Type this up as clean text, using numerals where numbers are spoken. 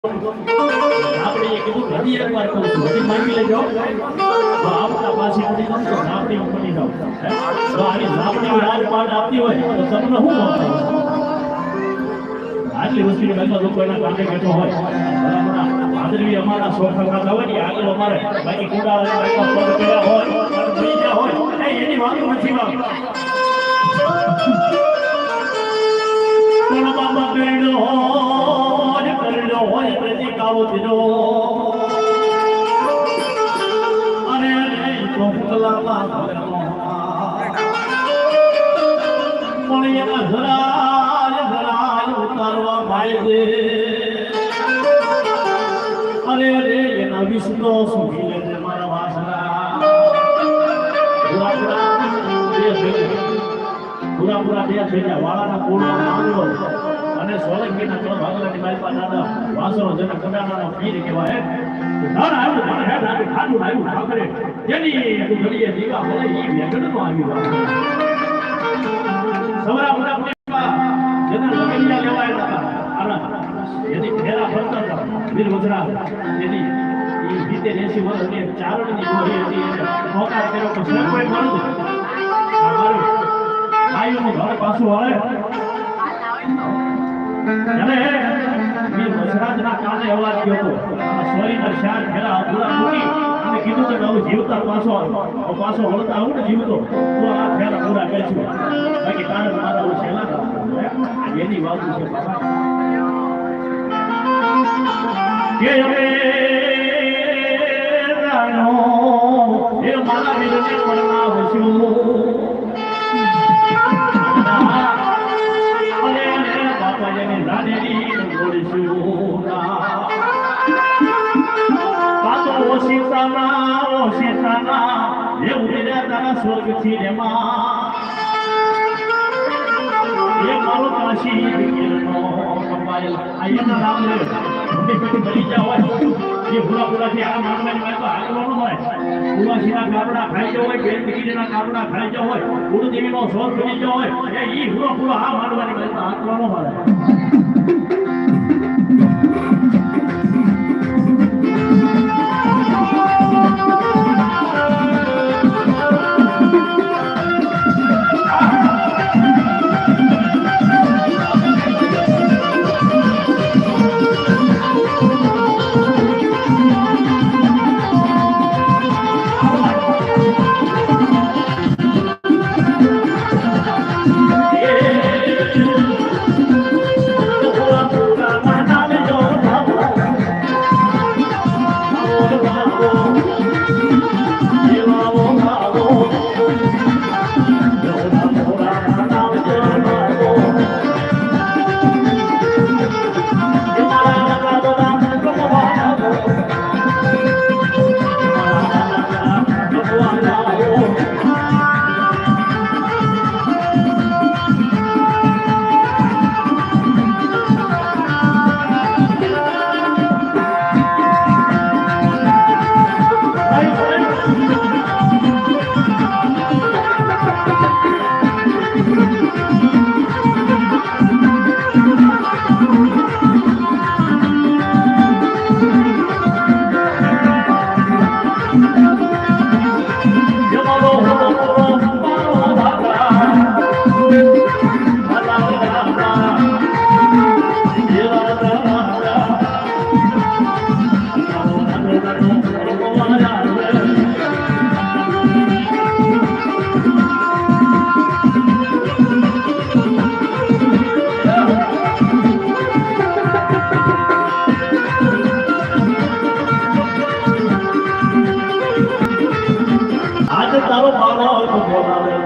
આપણે એ કીધું ઘણી એક વાર કહું છું હજી માંગી લેજો તો આપણા પાસે પડી જાવ તો આપણી પડી જાવ તો આની આપણી રાજપાટ આપતી હોય તો તમને શું મળે આટલી વસ્તુની બાજુ લોકો એના કાંઠે બેઠો હોય ભાદરવી અમારા સોખા ખાતા હોય ને આગળ અમારે બાકી કુડાળા પગ કર્યા હોય ભરી ગયા હોય એની વાતો નથી વાત કોણ બાબા બેડો હોય પ્રતિકાવો દીધો અને કોકલામાં પણ એના ધરાય ઉતારવા ભાઈ દે અરે રે એના વિષ્ણુ સુખી લે મારા વાસરા પૂરા બે થઈ ગયા વાળાના પૂર્ણ માંગલો અને સોલંકીના ત્રણ ભાગલાની માલપા દાદા વાસણો જેને કડાણાનો પીર કહેવાય નાના આવ્યું મને હેડ આવ્યું ખાડું આવ્યું ઠાકરે જેની ઘડીએ દીવા બોલે ઈ વેગડનો આવ્યું સવરા પૂરા પૂરા જેના લગનિયા લેવાય હતા એની ફેરા ફરતા હતા વીર વજરા એની ઈ 80 વર્ષની ચારણની ગોરી હતી એને મોકા કર્યો તો કોઈ મળતું અમારું આયુનું ઘર પાછું આવે અને વીર વજરાજના કાને અવાજ ગયો હતો સોરીના ચાર ફેરા પૂરા મૂકી અને કીધું કે હું જીવતા પાછો વળતા આવું ને જીવતો તો આ ફેરા પૂરા કરીશું બાકી કારણ મારા હું છેલ્લા એની વાત છે કે હવે રાણો એ મારા વીરને પરણાવશું સ્વર્ગ થી એ મારો કાશી નામ લે બની જાવ એ પૂરા થી આ માનવાની વાત તો આગળનું હોય કુવાસીના કાપડા ખાઈ જવો હોય બેન દીકરીના કાપડા ખાઈ જવો હોય ગુરુદેવીનો શોખ બની જવો હોય એ ઈ પૂરા આ માનવાની વાત તો આગળનો હોય તારો બાળો